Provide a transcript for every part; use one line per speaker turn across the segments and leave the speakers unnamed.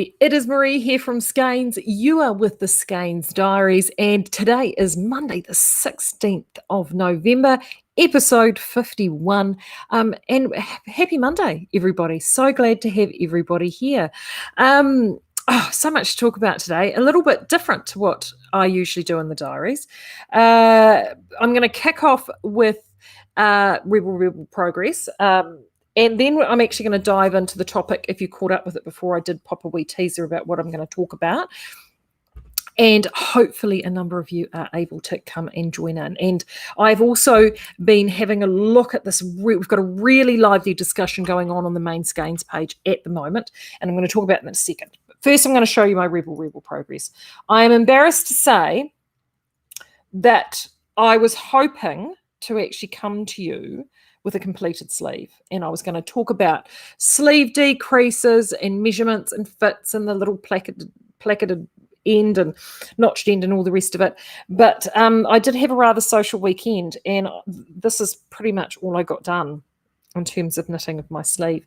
It is Marie here from Skeinz. You are with the Skeinz Diaries, and today is Monday, the 16th of November, episode 51. And happy Monday, everybody. So glad to have everybody here. So much to talk about today, a little bit different to what I usually do in the diaries. I'm going to kick off with Rebel Progress. And then I'm actually going to dive into the topic. If you caught up with it before, I did pop a wee teaser about what I'm going to talk about. And hopefully a number of you are able to come and join in. And I've also been having a look at this. We've got a really lively discussion going on the main Skeinz page at the moment. And I'm going to talk about it in a second. But first, I'm going to show you my Rebel Progress. I am embarrassed to say that I was hoping to actually come to you with a completed sleeve, and I was going to talk about sleeve decreases and measurements and fits and the little placarded end and notched end and all the rest of it. But I did have a rather social weekend, and this is pretty much all I got done in terms of knitting of my sleeve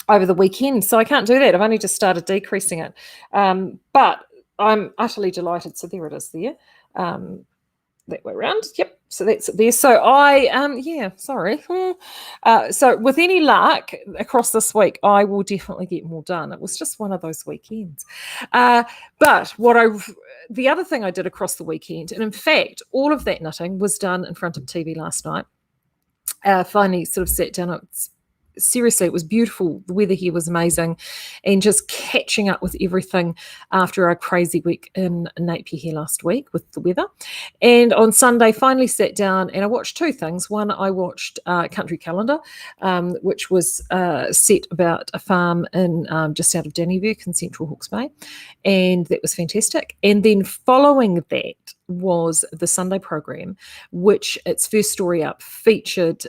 over the weekend. So I can't do that. I've only just started decreasing it, but I'm utterly delighted. So there it is there. That way around. Yep. So that's it there. So so with any luck across this week, I will definitely get more done. It was just one of those weekends. But the other thing I did across the weekend, and in fact, all of that knitting was done in front of TV last night. Finally sort of sat down. Seriously, it was beautiful. The weather here was amazing, and just catching up with everything after a crazy week in Napier here last week with the weather. And on Sunday, finally sat down and I watched two things. One, I watched Country Calendar, which was set about a farm in just out of Dannyburg in central Hawke's Bay, and that was fantastic. And then following that was the Sunday program, which its first story up featured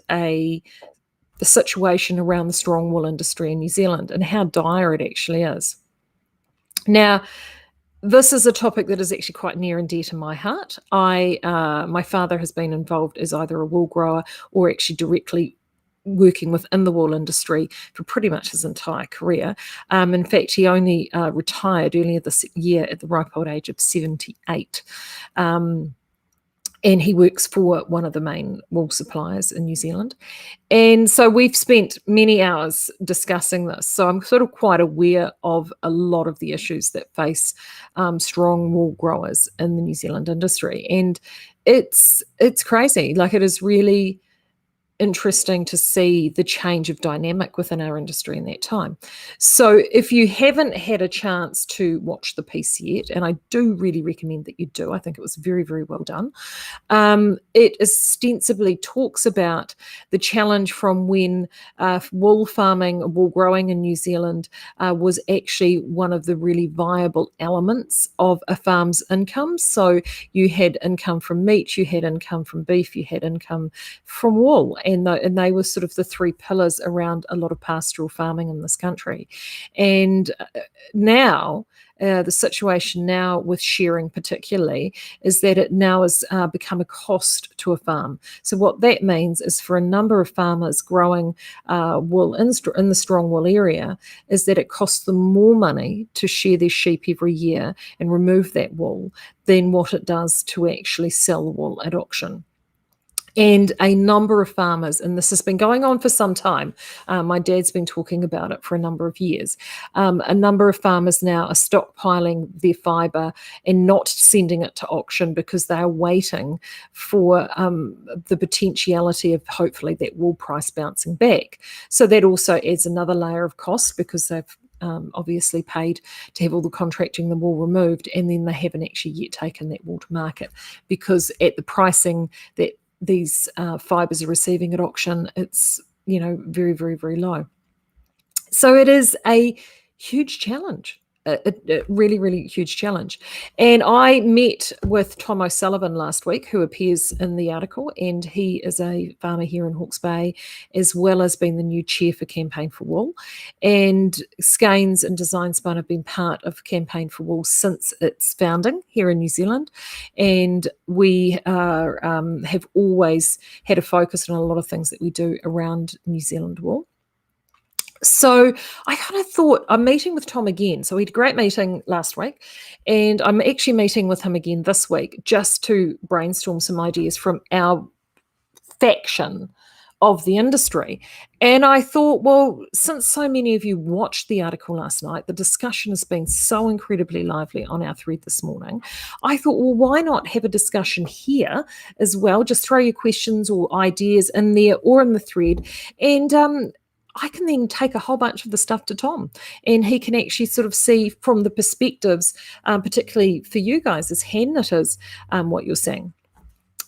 the situation around the strong wool industry in New Zealand and how dire it actually is. Now, this is a topic that is actually quite near and dear to my heart. My father has been involved as either a wool grower or actually directly working within the wool industry for pretty much his entire career. In fact, he only retired earlier this year at the ripe old age of 78. And he works for one of the main wool suppliers in New Zealand. And so we've spent many hours discussing this. So I'm sort of quite aware of a lot of the issues that face strong wool growers in the New Zealand industry. And it's crazy. Like, it is really interesting to see the change of dynamic within our industry in that time. So if you haven't had a chance to watch the piece yet, and I do really recommend that you do, I think it was very, very well done. It ostensibly talks about the challenge from when wool farming, wool growing in New Zealand was actually one of the really viable elements of a farm's income. So you had income from meat, you had income from beef, you had income from wool. And they were sort of the three pillars around a lot of pastoral farming in this country. And now, the situation now with shearing particularly is that it now has become a cost to a farm. So what that means is for a number of farmers growing wool in the strong wool area is that it costs them more money to shear their sheep every year and remove that wool than what it does to actually sell the wool at auction. And a number of farmers, and this has been going on for some time, my dad's been talking about it for a number of years, a number of farmers now are stockpiling their fibre and not sending it to auction because they are waiting for the potentiality of hopefully that wool price bouncing back. So that also adds another layer of cost because they've obviously paid to have all the contracting, the wool removed, and then they haven't actually yet taken that wool to market because at the pricing that these fibres are receiving at auction, it's very, very, very low. So it is a huge challenge. A really, really huge challenge. And I met with Tom O'Sullivan last week, who appears in the article, and he is a farmer here in Hawke's Bay, as well as being the new chair for Campaign for Wool. And Skeinz and Design Spun have been part of Campaign for Wool since its founding here in New Zealand. And we have always had a focus on a lot of things that we do around New Zealand wool. So I kind of thought I'm meeting with Tom again. So we had a great meeting last week, and I'm actually meeting with him again this week just to brainstorm some ideas from our faction of the industry. And I thought, well, since so many of you watched the article last night, the discussion has been so incredibly lively on our thread this morning. I thought, well, why not have a discussion here as well? Just throw your questions or ideas in there or in the thread. And I can then take a whole bunch of the stuff to Tom, and he can actually sort of see from the perspectives, particularly for you guys as hand knitters, what you're seeing.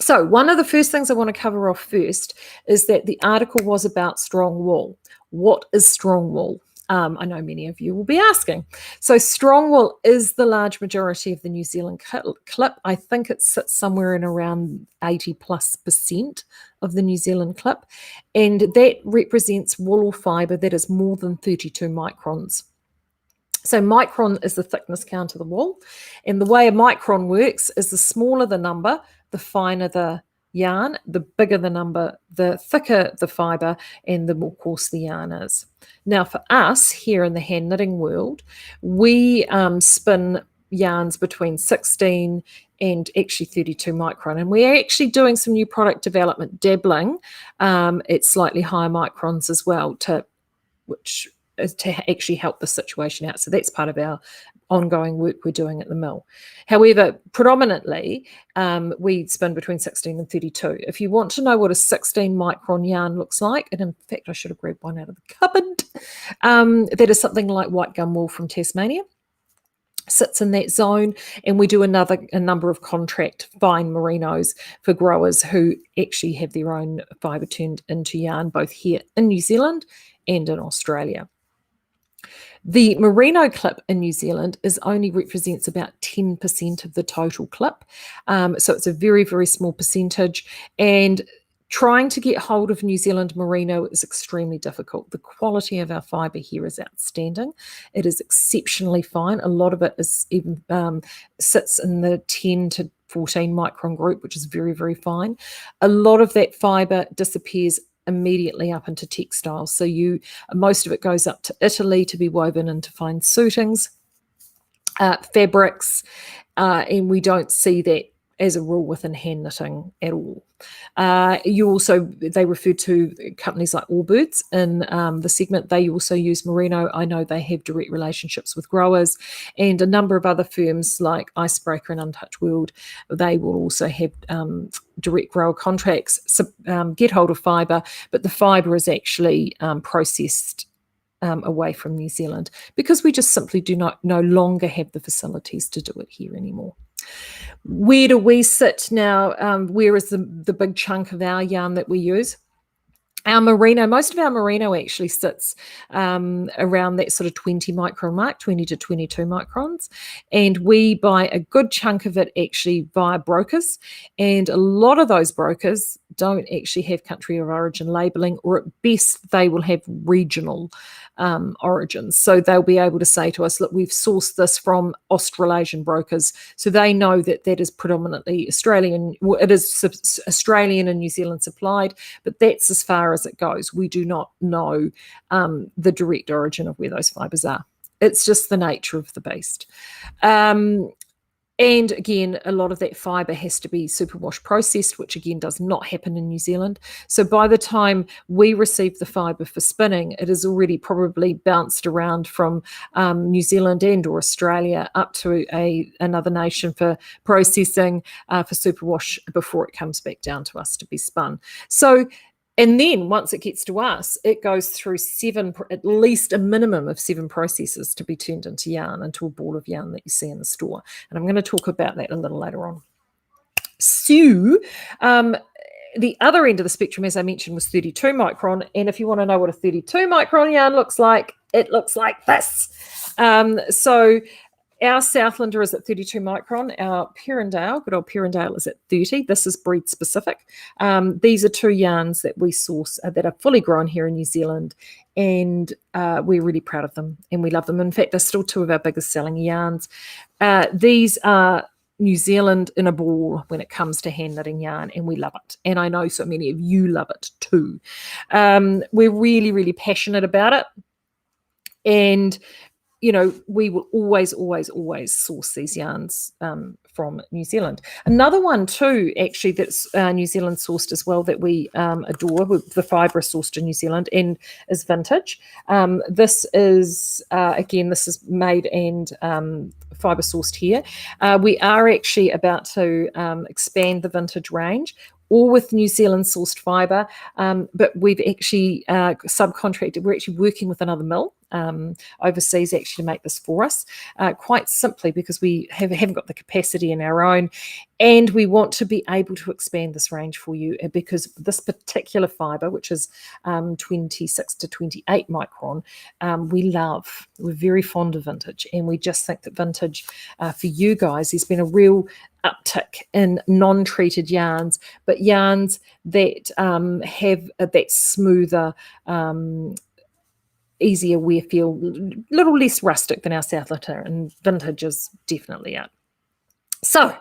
So one of the first things I want to cover off first is that the article was about strong wool. What is strong wool? I know many of you will be asking. So strong wool is the large majority of the New Zealand clip. I think it sits somewhere in around 80+% of the New Zealand clip. And that represents wool or fibre that is more than 32 microns. So micron is the thickness count of the wool. And the way a micron works is the smaller the number, the finer the yarn, the bigger the number, the thicker the fibre, and the more coarse the yarn is. Now for us here in the hand knitting world, we spin yarns between 16 and actually 32 micron. And we're actually doing some new product development, dabbling at slightly higher microns as well, to actually help the situation out. So that's part of our ongoing work we're doing at the mill. However, predominantly, we spin between 16 and 32. If you want to know what a 16 micron yarn looks like, and in fact, I should have grabbed one out of the cupboard, that is something like white gum wool from Tasmania. Sits in that zone, and we do a number of contract fine merinos for growers who actually have their own fibre turned into yarn, both here in New Zealand and in Australia. The merino clip in New Zealand only represents about 10% of the total clip. So it's a very, very small percentage. And trying to get hold of New Zealand merino is extremely difficult. The quality of our fibre here is outstanding. It is exceptionally fine. A lot of it is even sits in the 10 to 14 micron group, which is very, very fine. A lot of that fibre disappears immediately up into textiles. So most of it goes up to Italy to be woven into fine suitings, fabrics, and we don't see that as a rule within hand knitting at all. They refer to companies like Allbirds in the segment. They also use merino. I know they have direct relationships with growers, and a number of other firms like Icebreaker and Untouched World, they will also have direct grower contracts, get hold of fibre, but the fibre is actually processed away from New Zealand because we just simply no longer have the facilities to do it here anymore. Where do we sit now? Where is the big chunk of our yarn that we use? Our merino, most of our merino actually sits around that sort of 20 micron mark, 20 to 22 microns. And we buy a good chunk of it actually via brokers. And a lot of those brokers don't actually have country of origin labeling, or at best they will have regional origins. So they'll be able to say to us, look, we've sourced this from Australasian brokers. So they know that that is predominantly Australian. Well, it is Australian and New Zealand supplied, but that's as far as it goes. We do not know the direct origin of where those fibres are. It's just the nature of the beast. And again, a lot of that fibre has to be superwash processed, which again does not happen in New Zealand. So by the time we receive the fibre for spinning, it is already probably bounced around from New Zealand and or Australia up to another nation for processing, for superwash, before it comes back down to us to be spun. And then once it gets to us, it goes through at least a minimum of 7 processes to be turned into yarn, into a ball of yarn that you see in the store. And I'm going to talk about that a little later on. So the other end of the spectrum, as I mentioned, was 32 micron. And if you want to know what a 32 micron yarn looks like, it looks like this. So our Southlander is at 32 micron. Our Perrindale, good old Perrindale, is at 30. This is breed specific. These are 2 yarns that we source that are fully grown here in New Zealand, and we're really proud of them and we love them. In fact, they're still 2 of our biggest selling yarns. These are New Zealand in a ball when it comes to hand knitting yarn, and we love it. And I know so many of you love it too. We're really, really passionate about it. And we will always, always, always source these yarns from New Zealand. Another one too, actually, that's New Zealand sourced as well that we adore, the fibre is sourced in New Zealand and is vintage. This is, again, this is made and fibre sourced here. We are actually about to expand the vintage range, all with New Zealand sourced fibre, but we've actually subcontracted. We're actually working with another mill overseas actually to make this for us, quite simply because we haven't got the capacity in our own, and we want to be able to expand this range for you because this particular fibre, which is 26 to 28 micron, we love. We're very fond of vintage, and we just think that vintage for you guys, there's been a real uptick in non-treated yarns, but yarns that have that smoother, easier wear feel, a little less rustic than our South Litter, and vintage is definitely it. So,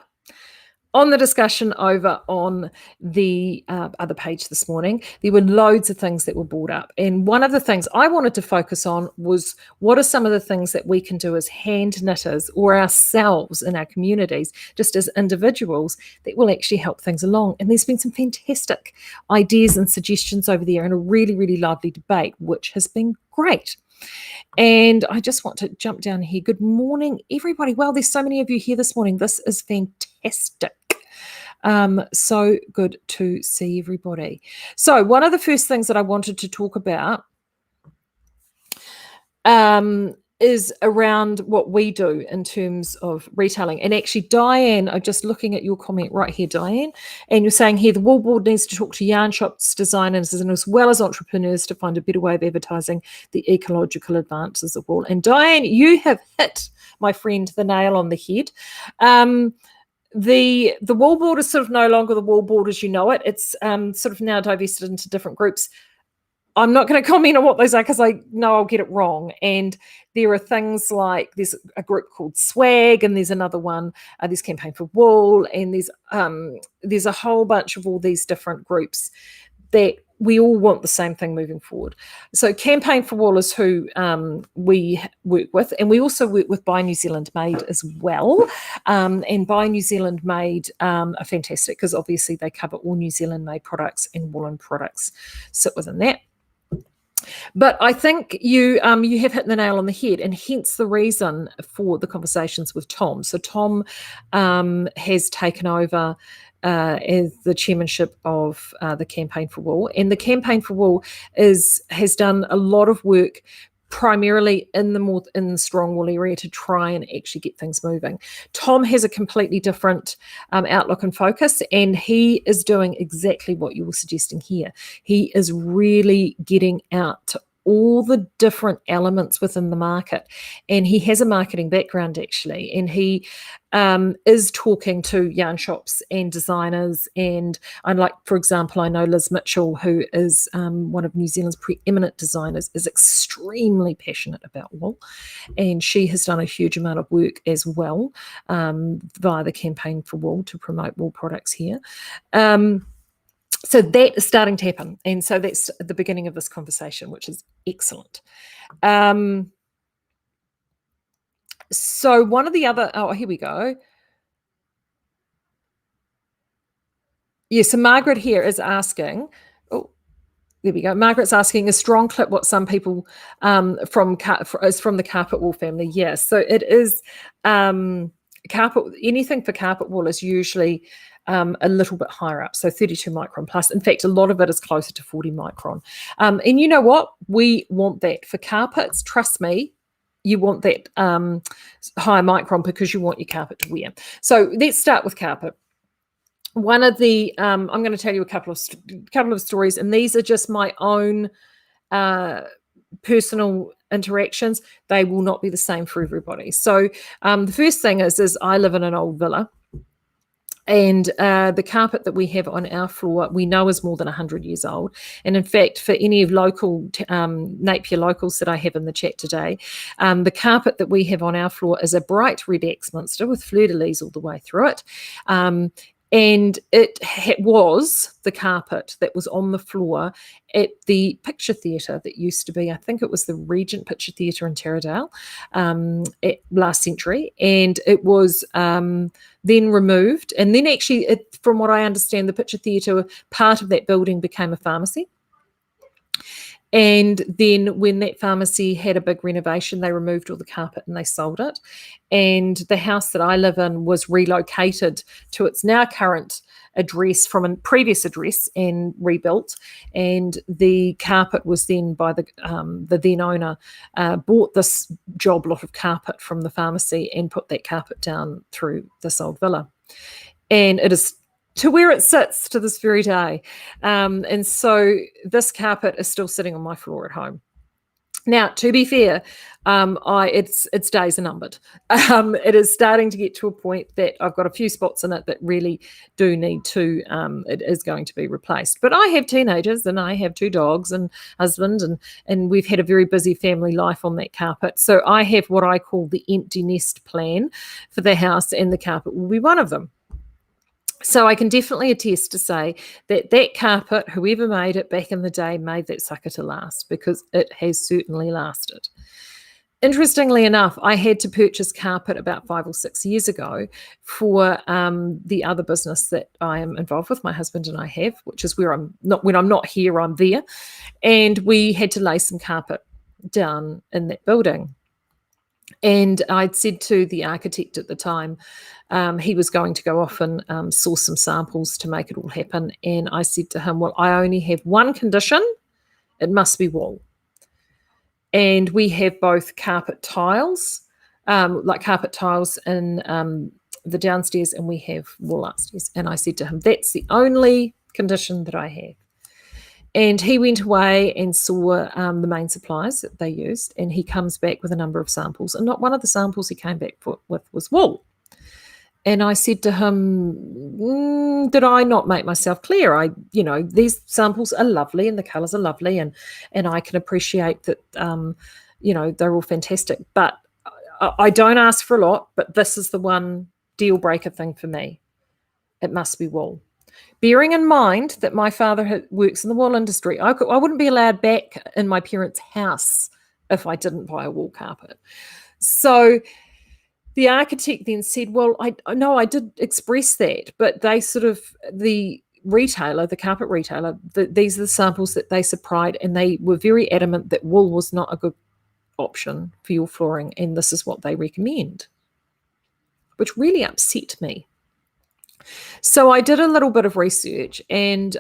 on the discussion over on the other page this morning, there were loads of things that were brought up. And one of the things I wanted to focus on was what are some of the things that we can do as hand knitters or ourselves in our communities, just as individuals, that will actually help things along. And there's been some fantastic ideas and suggestions over there and a really, really lively debate, which has been great. And I just want to jump down here. Good morning, everybody. Well, there's so many of you here this morning. This is fantastic. So good to see everybody. So one of the first things that I wanted to talk about is around what we do in terms of retailing. And actually, Diane, I'm just looking at your comment right here, Diane, and you're saying here the Wool Board needs to talk to yarn shops, designers, and as well as entrepreneurs to find a better way of advertising the ecological advances of wool. And Diane, you have hit, my friend, the nail on the head. The Wool Board is sort of no longer the Wool Board as you know it. It's sort of now divested into different groups. I'm not going to comment on what those are because I know I'll get it wrong. And there are things like there's a group called Swag, and there's another one, there's Campaign for Wool, and there's a whole bunch of all these different groups that we all want the same thing moving forward. So Campaign for Wool is who we work with, and we also work with Buy New Zealand Made as well. And Buy New Zealand Made are fantastic because obviously they cover all New Zealand made products, and woolen products sit within that. But I think you have hit the nail on the head, and hence the reason for the conversations with Tom. So Tom has taken over as the chairmanship of the Campaign for Wool, and the Campaign for Wool has done a lot of work primarily in the strong wool area to try and actually get things moving. Tom has a completely different outlook and focus, and he is doing exactly what you were suggesting here. He is really getting out to all the different elements within the market, and he has a marketing background actually, and he is talking to yarn shops and designers, and for example, I know Liz Mitchell, who is one of New Zealand's preeminent designers, is extremely passionate about wool, and she has done a huge amount of work as well via the Campaign for Wool to promote wool products here. So that is starting to happen, and so that's the beginning of this conversation, which is excellent. So one of the other, here we go. Yeah, so Margaret here is asking, there we go. Margaret's asking, is strong clip what some people is from the carpet wool family? Yes, so it is anything for carpet wool is usually a little bit higher up, so 32 micron plus. In fact, a lot of it is closer to 40 micron. And you know what? We want that for carpets. Trust me, you want that higher micron because you want your carpet to wear. So let's start with carpet. One of the, I'm going to tell you a couple of stories, and these are just my own personal interactions. They will not be the same for everybody. So the first thing is I live in an old villa, and the carpet that we have on our floor we know is more than 100 years old. And in fact, for any of local Napier locals that I have in the chat today, the carpet that we have on our floor is a bright red Axminster with fleur-de-lis all the way through it. And it was the carpet that was on the floor at the picture theatre that used to be, I think it was the Regent Picture Theatre in Taradale last century. And it was then removed. And then actually, from what I understand, the picture theatre, part of that building became a pharmacy. And then when that pharmacy had a big renovation, they removed all the carpet and they sold it. And the house that I live in was relocated to its now current address from a previous address and rebuilt. And the carpet was then by the then owner bought this job lot of carpet from the pharmacy and put that carpet down through this old villa. And it is to where it sits to this very day. And so this carpet is still sitting on my floor at home. Now, to be fair, its days are numbered. It is starting to get to a point that I've got a few spots in it that really do need to, it is going to be replaced. But I have teenagers and I have 2 dogs and husband, and we've had a very busy family life on that carpet. So I have what I call the empty nest plan for the house, and the carpet will be one of them. So I can definitely attest to say that that carpet, whoever made it back in the day, made that sucker to last, because it has certainly lasted. Interestingly enough, I had to purchase carpet about 5 or 6 years ago for the other business that I am involved with, my husband and I have, which is where when I'm not here, I'm there. And we had to lay some carpet down in that building. And I'd said to the architect at the time, he was going to go off and source some samples to make it all happen. And I said to him, well, I only have one condition. It must be wool. And we have both carpet tiles, like carpet tiles in the downstairs, and we have wool upstairs. And I said to him, that's the only condition that I have. And he went away and saw the main supplies that they used, and he comes back with a number of samples. And not one of the samples he came back with was wool. And I said to him, did I not make myself clear? These samples are lovely and the colours are lovely, and I can appreciate that, they're all fantastic. But I don't ask for a lot, but this is the one deal breaker thing for me. It must be wool. Bearing in mind that my father works in the wool industry, I wouldn't be allowed back in my parents' house if I didn't buy a wool carpet. So the architect then said, well, I did express that, but they the retailer, the carpet retailer, these are the samples that they supplied, and they were very adamant that wool was not a good option for your flooring, and this is what they recommend, which really upset me. So I did a little bit of research and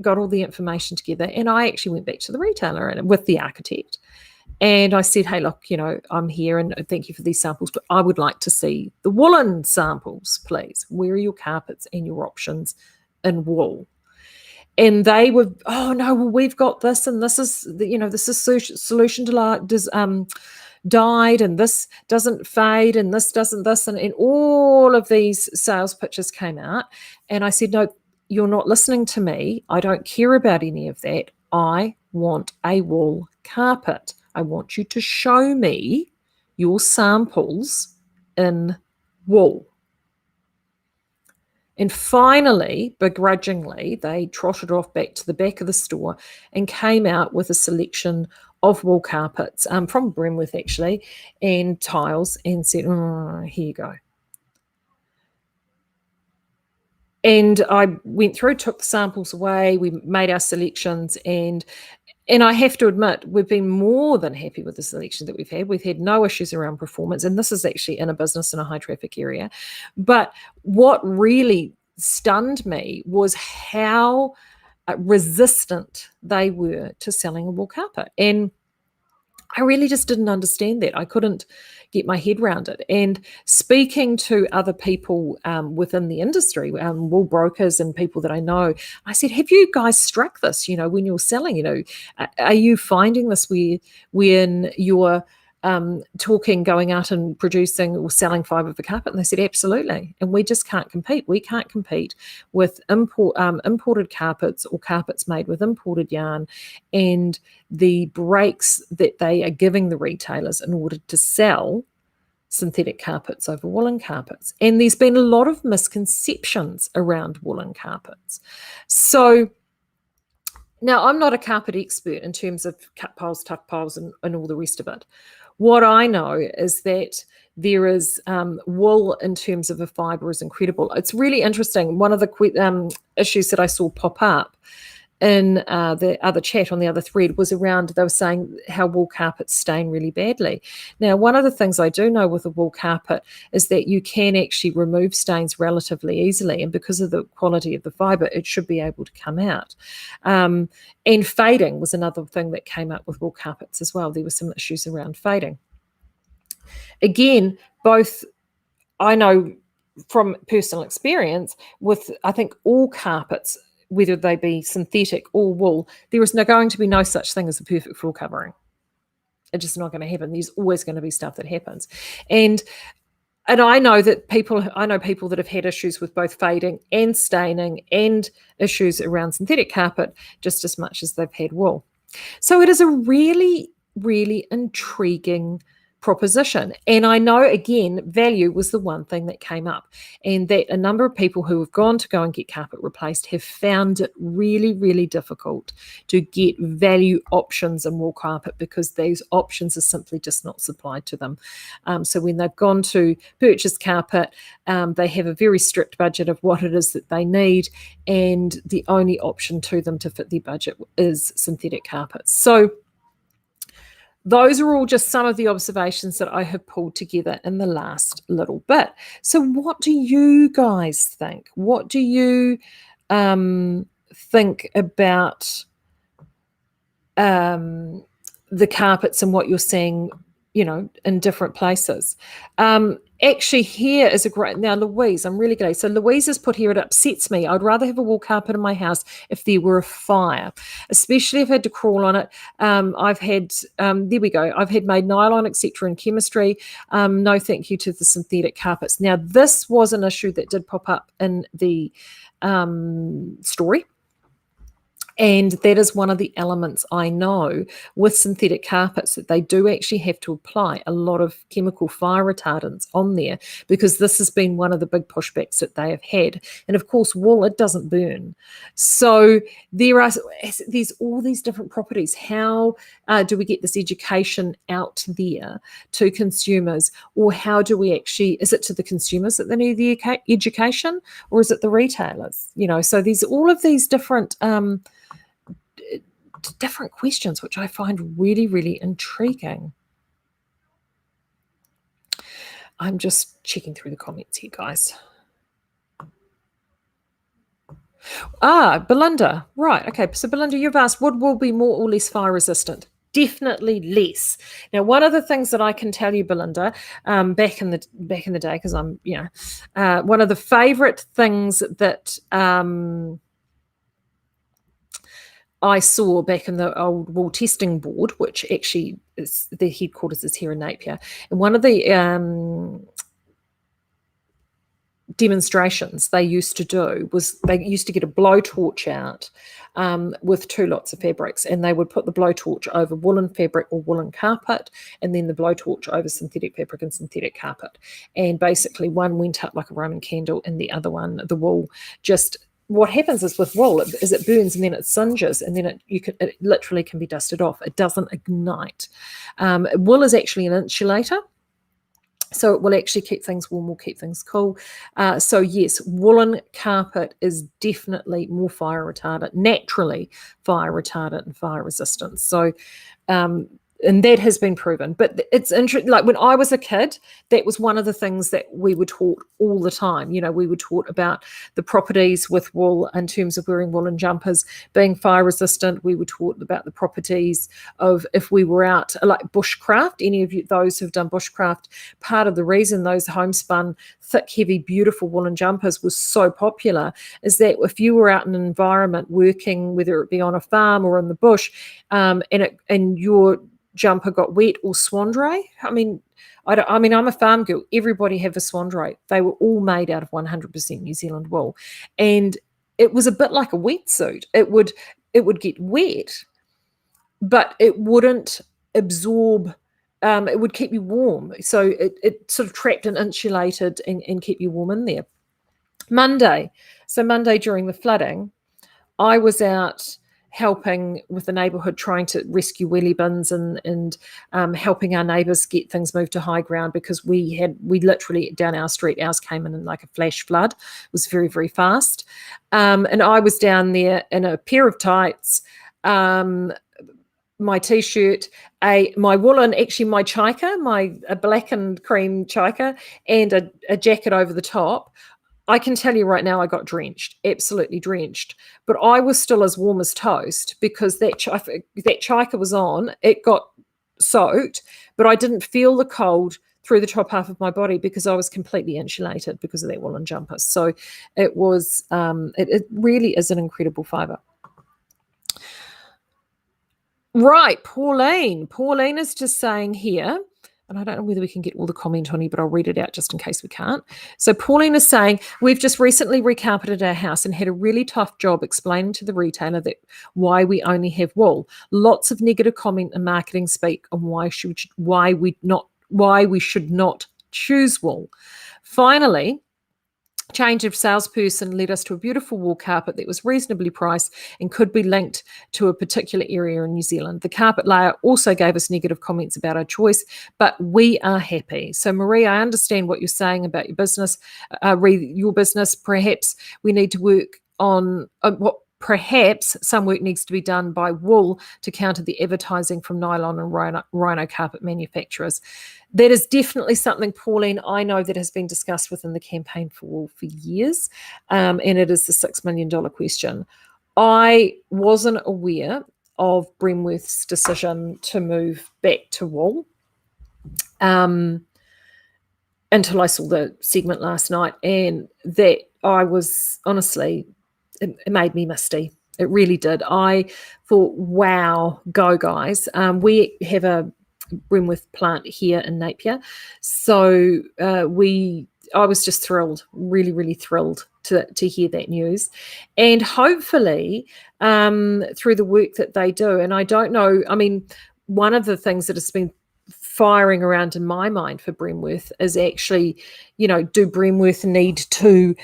got all the information together, and I actually went back to the retailer and with the architect, and I said, hey, look, I'm here and thank you for these samples, but I would like to see the woolen samples, please. Where are your carpets and your options in wool? And they were, oh no, well, we've got this, and this is this is solution to dyed, and this doesn't fade, and this doesn't this, and all of these sales pitches came out. And I said, no, you're not listening to me. I don't care about any of that. I want a wool carpet. I want you to show me your samples in wool. And finally, begrudgingly, they trotted off back to the back of the store and came out with a selection of wool carpets from Bremworth, actually, and tiles, and said, here you go. And I went through, took the samples away, we made our selections, and I have to admit, we've been more than happy with the selection that we've had. We've had no issues around performance, and this is actually in a business in a high traffic area. But what really stunned me was how resistant they were to selling a wool carpet. And I really just didn't understand that. I couldn't get my head around it. And speaking to other people within the industry, wool brokers and people that I know, I said, have you guys struck this, when you're selling, are you finding this when you're talking, going out and producing or selling fibre for carpet? And they said, absolutely. And we just can't compete. We can't compete with imported carpets or carpets made with imported yarn, and the breaks that they are giving the retailers in order to sell synthetic carpets over woolen carpets. And there's been a lot of misconceptions around woolen carpets. So now, I'm not a carpet expert in terms of cut piles, tuck piles, and all the rest of it. What I know is that there is wool in terms of a fibre is incredible. It's really interesting. One of the issues that I saw pop up in the other chat on the other thread was around, they were saying how wool carpets stain really badly. Now, one of the things I do know with a wool carpet is that you can actually remove stains relatively easily, and because of the quality of the fibre, it should be able to come out. And fading was another thing that came up with wool carpets as well. There were some issues around fading. Again, both I know from personal experience with, I think, all carpets, whether they be synthetic or wool, there is going to be no such thing as a perfect floor covering. It's just not going to happen. There's always going to be stuff that happens. And I know people that have had issues with both fading and staining and issues around synthetic carpet just as much as they've had wool. So it is a really, really intriguing proposition. And I know, again, value was the one thing that came up, and that a number of people who have gone to go and get carpet replaced have found it really, really difficult to get value options in wool carpet because those options are simply just not supplied to them. So when they've gone to purchase carpet, they have a very strict budget of what it is that they need, and the only option to them to fit their budget is synthetic carpets. So those are all just some of the observations that I have pulled together in the last little bit. So what do you guys think? What do you think about the carpets and what you're seeing, in different places? Actually, here is a great, now Louise, I'm really glad. So Louise has put here, it upsets me. I'd rather have a wool carpet in my house if there were a fire, especially if I had to crawl on it. I've had, there we go. I've had made nylon, etc. in chemistry. No thank you to the synthetic carpets. Now, this was an issue that did pop up in the story. And that is one of the elements I know with synthetic carpets, that they do actually have to apply a lot of chemical fire retardants on there, because this has been one of the big pushbacks that they have had. And of course, wool, it doesn't burn. So there's all these different properties. How do we get this education out there to consumers? Or how do we actually, is it to the consumers that they need the education, or is it the retailers? So there's all of these different questions, which I find really, really intriguing. I'm just checking through the comments here, guys. Belinda. Right. Okay. So Belinda, you've asked, would wool be more or less fire resistant? Definitely less. Now, one of the things that I can tell you, Belinda, back in the day, because I'm, one of the favorite things that I saw back in the old wool testing board, which actually is, the headquarters is here in Napier, and one of the demonstrations they used to do was they used to get a blowtorch out with two lots of fabrics, and they would put the blowtorch over woolen fabric or woolen carpet, and then the blowtorch over synthetic fabric and synthetic carpet. And basically one went up like a Roman candle, and the other one, the wool, just... What happens is with wool is it burns and then it singes, and then it literally can be dusted off. It doesn't ignite. Wool is actually an insulator, so it will actually keep things warm, will keep things cool. So yes, woolen carpet is definitely more fire retardant, naturally fire retardant and fire resistant. So and that has been proven. But it's interesting, like when I was a kid, that was one of the things that we were taught all the time. We were taught about the properties with wool in terms of wearing woolen jumpers being fire resistant. We were taught about the properties of if we were out, like bushcraft. Any of you, those who've done bushcraft, part of the reason those homespun, thick, heavy, beautiful woolen jumpers was so popular is that if you were out in an environment working, whether it be on a farm or in the bush, and your jumper got wet or swandray. I'm a farm girl. Everybody had a swandray. They were all made out of 100% New Zealand wool, and it was a bit like a wetsuit. It would get wet, but it wouldn't absorb it would keep you warm. So it sort of trapped and insulated and kept you warm in there. Monday during the flooding, I was out helping with the neighbourhood, trying to rescue wheelie bins and helping our neighbours get things moved to high ground, because we literally down our street, ours came in like a flash flood. It was very, very fast. And I was down there in a pair of tights, my t-shirt, my woolen, actually my chika, a black and cream chika, and a jacket over the top. I can tell you right now, I got drenched, absolutely drenched, but I was still as warm as toast because that chika was on. It got soaked, but I didn't feel the cold through the top half of my body because I was completely insulated because of that woolen jumper. So it was, it really is an incredible fibre. Right, Pauline. Pauline is just saying here, and I don't know whether we can get all the comment on here, but I'll read it out just in case we can't. So Pauline is saying, we've just recently recarpeted our house and had a really tough job explaining to the retailer that why we only have wool. Lots of negative comment and marketing speak on why we should not choose wool. Finally, change of salesperson led us to a beautiful wool carpet that was reasonably priced and could be linked to a particular area in New Zealand. The carpet layer also gave us negative comments about our choice, but we are happy. So Marie, I understand what you're saying about your business. Perhaps we need to work on what. Perhaps some work needs to be done by wool to counter the advertising from nylon and rhino carpet manufacturers. That is definitely something, Pauline, I know that has been discussed within the Campaign for Wool for years, and it is the $6 million question. I wasn't aware of Bremworth's decision to move back to wool until I saw the segment last night, and that I was honestly... It made me misty. It really did. I thought, wow, go guys. We have a Bremworth plant here in Napier. So I was just thrilled, really, really thrilled to hear that news. And hopefully through the work that they do, and I don't know, I mean, one of the things that has been firing around in my mind for Bremworth is actually, do Bremworth need to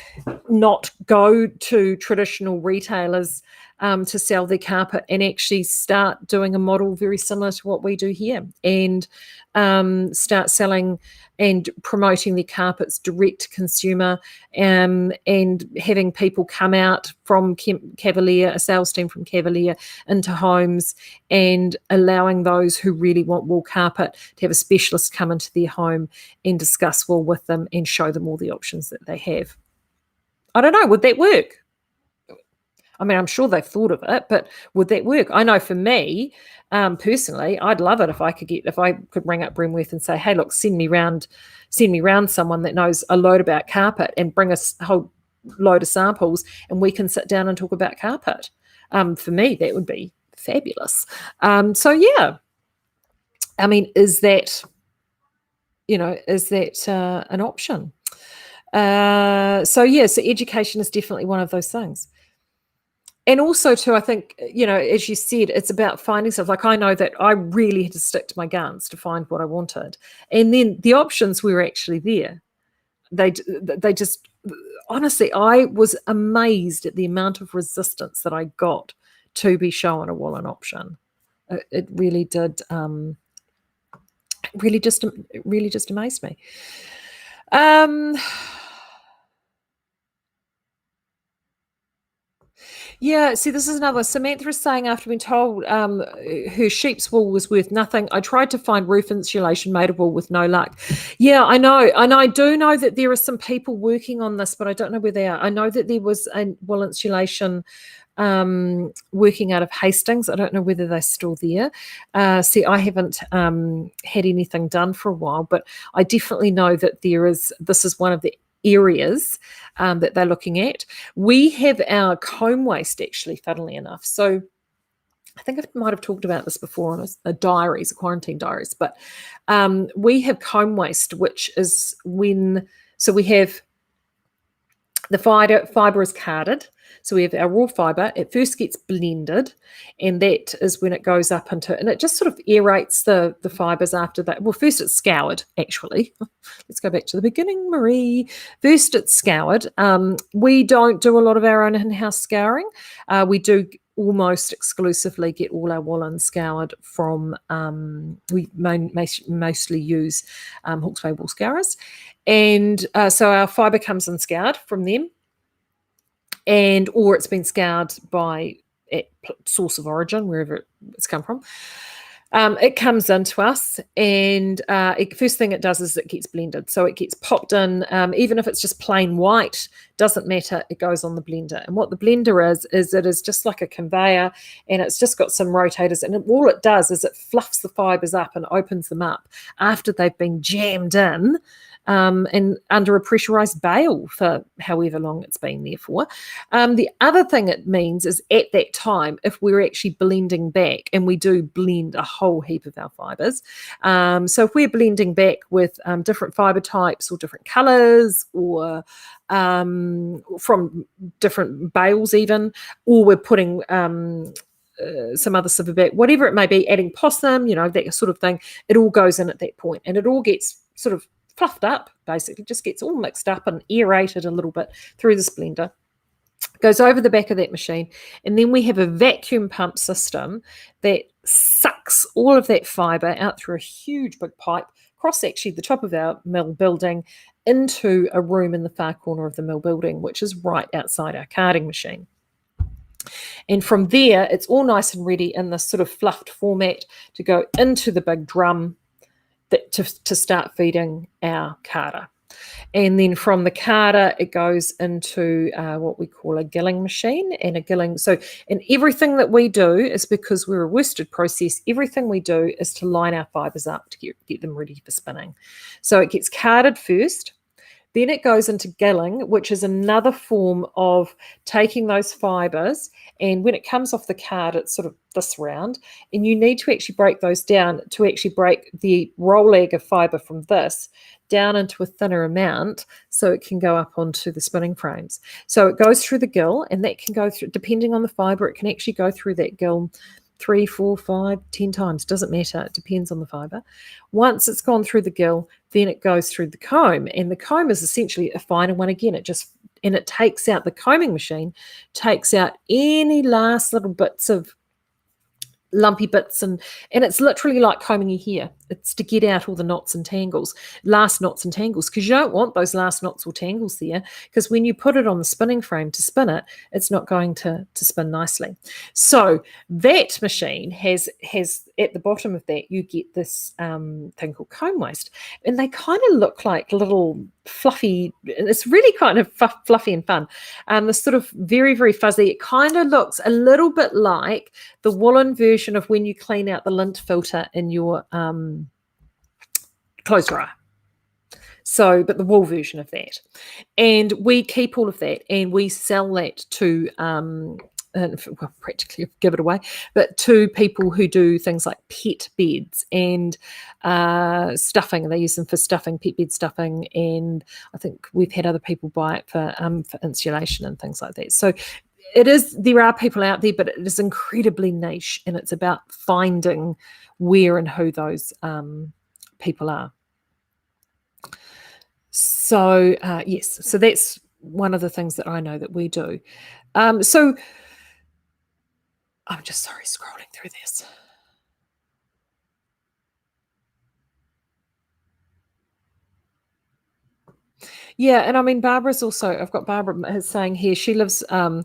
not go to traditional retailers to sell their carpet and actually start doing a model very similar to what we do here, and start selling and promoting their carpets direct to consumer, and having people come out from Cavalier, a sales team from Cavalier, into homes, and allowing those who really want wool carpet to have a specialist come into their home and discuss wool with them and show them all the options that they have. I don't know, would that work? I mean, I'm sure they've thought of it, but would that work? I know for me, personally, I'd love it if I could ring up Bremworth and say, hey, look, send me round someone that knows a load about carpet and bring us a whole load of samples, and we can sit down and talk about carpet. For me, that would be fabulous. So yeah, I mean, is that an option? So education is definitely one of those things. And also, too, I think, as you said, it's about finding stuff. Like, I know that I really had to stick to my guns to find what I wanted. And then the options were actually there. They just, honestly, I was amazed at the amount of resistance that I got to be shown a woolen option. It really did, really just amazed me. Yeah, see, this is another. Samantha is saying, after being told her sheep's wool was worth nothing, I tried to find roof insulation made of wool with no luck. Yeah, I know. And I do know that there are some people working on this, but I don't know where they are. I know that there was a wool insulation working out of Hastings. I don't know whether they're still there. See, I haven't had anything done for a while, but I definitely know that this is one of the areas that they're looking at. We have our comb waste, actually, funnily enough. So I think I might have talked about this before on a quarantine diaries, but we have comb waste, which is so we have the fibre is carded, So we have our raw fibre. It first gets blended, and that is when it goes up into, and it just sort of aerates the fibres after that. Well, first it's scoured, actually. Let's go back to the beginning, Marie. First it's scoured. We don't do a lot of our own in-house scouring. We do almost exclusively get all our woolen scoured from, we mostly use Hawke's Bay wool scourers. And so our fibre comes in scoured from them, or it's been scoured by at source of origin, wherever it's come from. It comes into us, and first thing it does is it gets blended. So it gets popped in, even if it's just plain white, doesn't matter, it goes on the blender. And what the blender is it is just like a conveyor, and it's just got some rotators, and all it does is it fluffs the fibres up and opens them up after they've been jammed in, and under a pressurized bale for however long it's been there for. The other thing it means is at that time, if we're actually blending back, and we do blend a whole heap of our fibres, so if we're blending back with different fibre types or different colours, or from different bales even, or we're putting some other silver back, whatever it may be, adding possum, that sort of thing, it all goes in at that point, and it all gets sort of fluffed up, basically, just gets all mixed up and aerated a little bit through this blender, goes over the back of that machine, and then we have a vacuum pump system that sucks all of that fibre out through a huge big pipe, across actually the top of our mill building, into a room in the far corner of the mill building, which is right outside our carding machine. And from there, it's all nice and ready in this sort of fluffed format to go into the big drum to start feeding our carder. And then from the carder, it goes into what we call a gilling machine, and a gilling. So, and everything that we do is, because we're a worsted process, everything we do is to line our fibres up to get them ready for spinning. So it gets carded first. Then it goes into gilling, which is another form of taking those fibres, and when it comes off the card, it's sort of this round, and you need to actually break those down to actually break the roll leg of fibre from this down into a thinner amount so it can go up onto the spinning frames. So it goes through the gill, and that can go through, depending on the fibre, it can actually go through that gill 3, 4, 5, 10 times, doesn't matter, it depends on the fibre. Once it's gone through the gill, then it goes through the comb, and the comb is essentially a finer one again. It takes out, the combing machine takes out any last little bits of lumpy bits, and it's literally like combing your hair. It's to get out all the knots and tangles, because you don't want those last knots or tangles there, because when you put it on the spinning frame to spin it, it's not going to spin nicely. So that machine has at the bottom of that, you get this thing called comb waste, and they kind of look like little fluffy, it's really kind of fluffy and fun. This sort of very, very fuzzy, it kind of looks a little bit like the woolen version of when you clean out the lint filter in your clothes dryer. So, but the wool version of that. And we keep all of that, and we sell that to, practically give it away, but to people who do things like pet beds and stuffing. They use them for stuffing, pet bed stuffing, and I think we've had other people buy it for insulation and things like that. So there are people out there, but it is incredibly niche, and it's about finding where and who those people are. So yes, so that's one of the things that I know that we do. So I'm just scrolling through this. Yeah, and I mean, Barbara's also, I've got Barbara saying here, she live in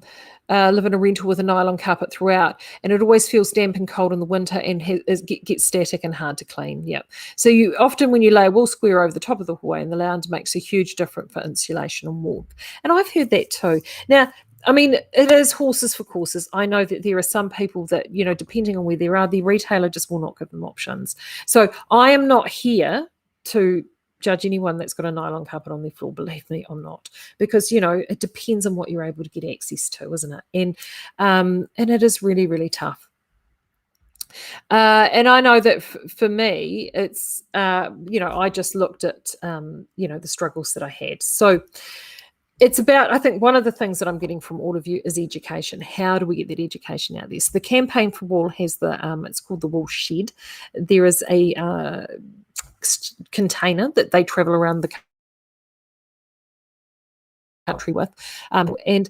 a rental with a nylon carpet throughout, and it always feels damp and cold in the winter, and gets static and hard to clean. Yeah. So you often, when you lay a wool square over the top of the hallway in the lounge, makes a huge difference for insulation and warmth. And I've heard that too. Now, I mean, it is horses for courses. I know that there are some people that, depending on where they are, the retailer just will not give them options. So I am not here to judge anyone that's got a nylon carpet on their floor. Believe me, I'm not, because it depends on what you're able to get access to, isn't it? And it is really, really tough. And I know that for me, it's I just looked at the struggles that I had. So It's about, I think one of the things that I'm getting from all of you is education. How do we get that education out there? So the Campaign for Wool has it's called the Wool Shed. There is a container that they travel around the country with. And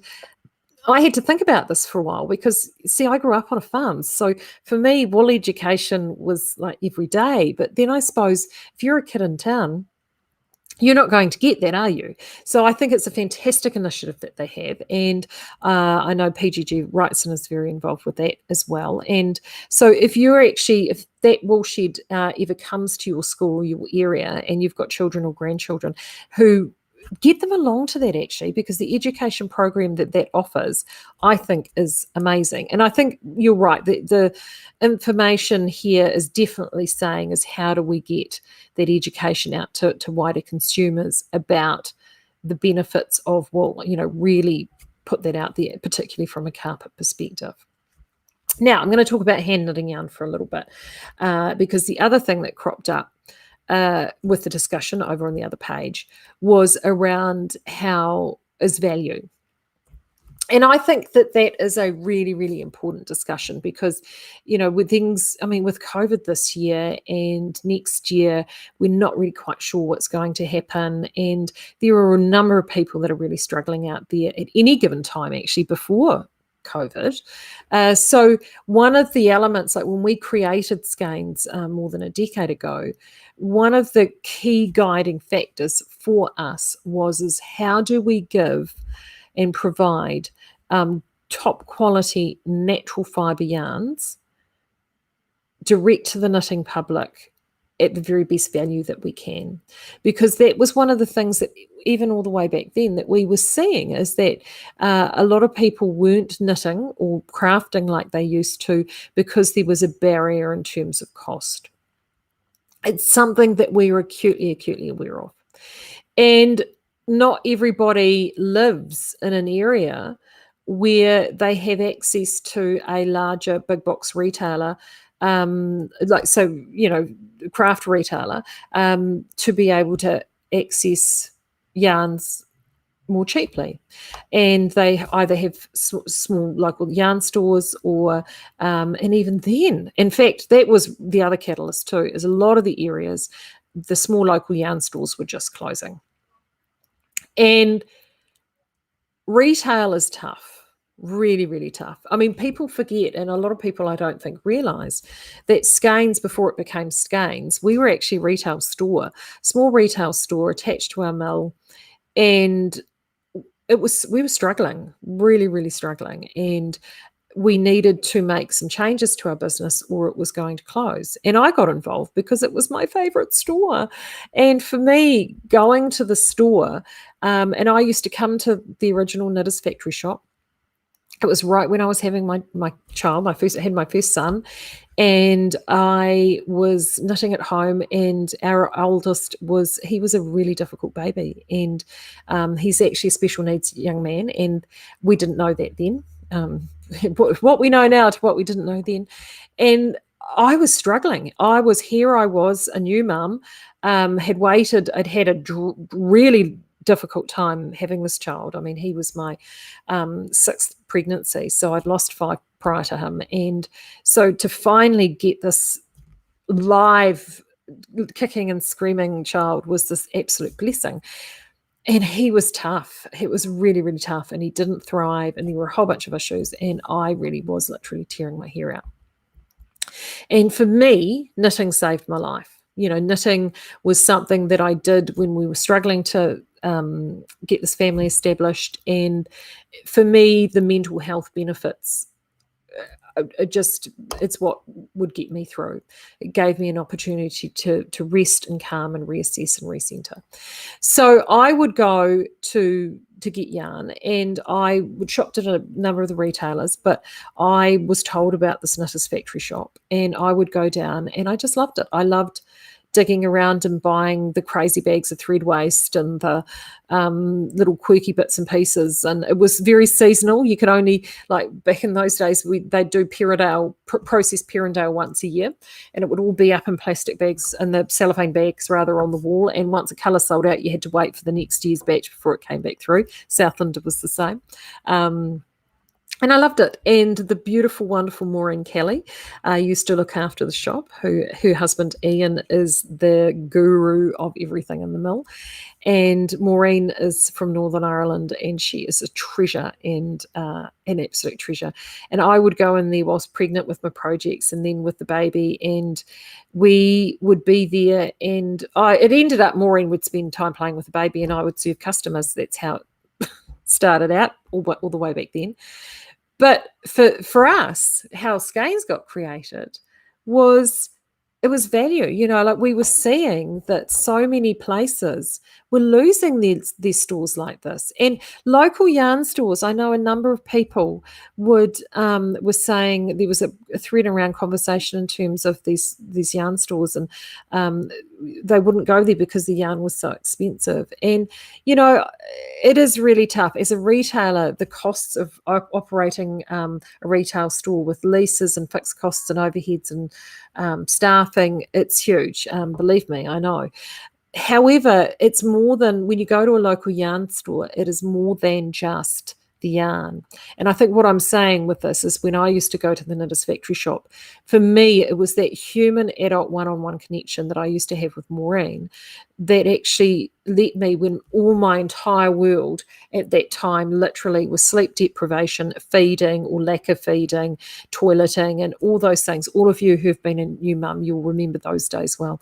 I had to think about this for a while because, see, I grew up on a farm. So for me, wool education was like every day. But then I suppose if you're a kid in town, you're not going to get that, are you? So I think it's a fantastic initiative that they have. And I know PGG Wrightson is very involved with that as well. And so if that wool shed ever comes to your school or your area and you've got children or grandchildren, who get them along to that, actually, because the education program that offers, I think, is amazing. And I think you're right. The information here is definitely saying is how do we get that education out to wider consumers about the benefits of wool, really put that out there, particularly from a carpet perspective. Now, I'm going to talk about hand knitting yarn for a little bit because the other thing that cropped up with the discussion over on the other page was around how is value. And I think that is a really, really important discussion because, with things, with COVID this year and next year, we're not really quite sure what's going to happen. And there are a number of people that are really struggling out there at any given time, actually, before COVID. So one of the elements, like when we created Skeinz more than a decade ago, one of the key guiding factors for us is how do we give and provide top quality natural fibre yarns direct to the knitting public at the very best value that we can. Because that was one of the things that even all the way back then that we were seeing is that a lot of people weren't knitting or crafting like they used to because there was a barrier in terms of cost. It's something that we are acutely aware of. And not everybody lives in an area where they have access to a larger big box retailer, craft retailer, to be able to access yarns more cheaply. And they either have small local yarn stores or, and even then, in fact, that was the other catalyst too, is a lot of the areas, the small local yarn stores were just closing. And retail is tough, really, really tough. People forget, and a lot of people I don't think realise, that Skeinz, before it became Skeinz, we were actually a retail store, small retail store attached to our mill, and we were struggling, really, really struggling. And we needed to make some changes to our business or it was going to close. And I got involved because it was my favourite store. And for me, going to the store, and I used to come to the original Knitters Factory shop. It was right when I was having my child, I had my first son, and I was knitting at home, and our oldest was a really difficult baby, and he's actually a special needs young man, and we didn't know that then. What we know now to what we didn't know then. And I was struggling. I was a new mum, had waited, I'd had a really difficult time having this child. He was my sixth pregnancy, so I'd lost 5 prior to him. And so to finally get this live kicking and screaming child was this absolute blessing. And he was tough. It was really, really tough, and he didn't thrive, and there were a whole bunch of issues, and I really was literally tearing my hair out. And for me, knitting saved my life. Knitting was something that I did when we were struggling to get this family established. And for me, the mental health benefits, it's what would get me through. It gave me an opportunity to rest and calm and reassess and recenter. So I would go to get yarn, and I would shop at a number of the retailers, but I was told about this Knitters Factory shop, and I would go down, and I just loved it. I loved digging around and buying the crazy bags of thread waste and the little quirky bits and pieces. And it was very seasonal. You could only, like back in those days, they'd do processed Perindale once a year, and it would all be up in plastic bags and the cellophane bags rather on the wall. And once a colour sold out, you had to wait for the next year's batch before it came back through. Southland was the same. And I loved it. And the beautiful, wonderful Maureen Kelly used to look after the shop. Her husband Ian is the guru of everything in the mill. And Maureen is from Northern Ireland, and she is a treasure and an absolute treasure. And I would go in there whilst pregnant with my projects and then with the baby, and we would be there. And it ended up Maureen would spend time playing with the baby and I would serve customers. That's how it started out all the way back then. But for us, how Skeinz got created was value. Like we were seeing that so many places were losing their stores like this. And local yarn stores, I know a number of people were saying there was a thread around conversation in terms of these yarn stores, and they wouldn't go there because the yarn was so expensive. And, it is really tough. As a retailer, the costs of operating a retail store with leases and fixed costs and overheads and staffing, it's huge. Believe me, I know. However, it's more than, when you go to a local yarn store, it is more than just the yarn. And I think what I'm saying with this is, when I used to go to the Knitters Factory shop, for me, it was that human adult one-on-one connection that I used to have with Maureen that actually let me, when all my entire world at that time literally was sleep deprivation, feeding or lack of feeding, toileting, and all those things. All of you who've been a new mum, you'll remember those days well.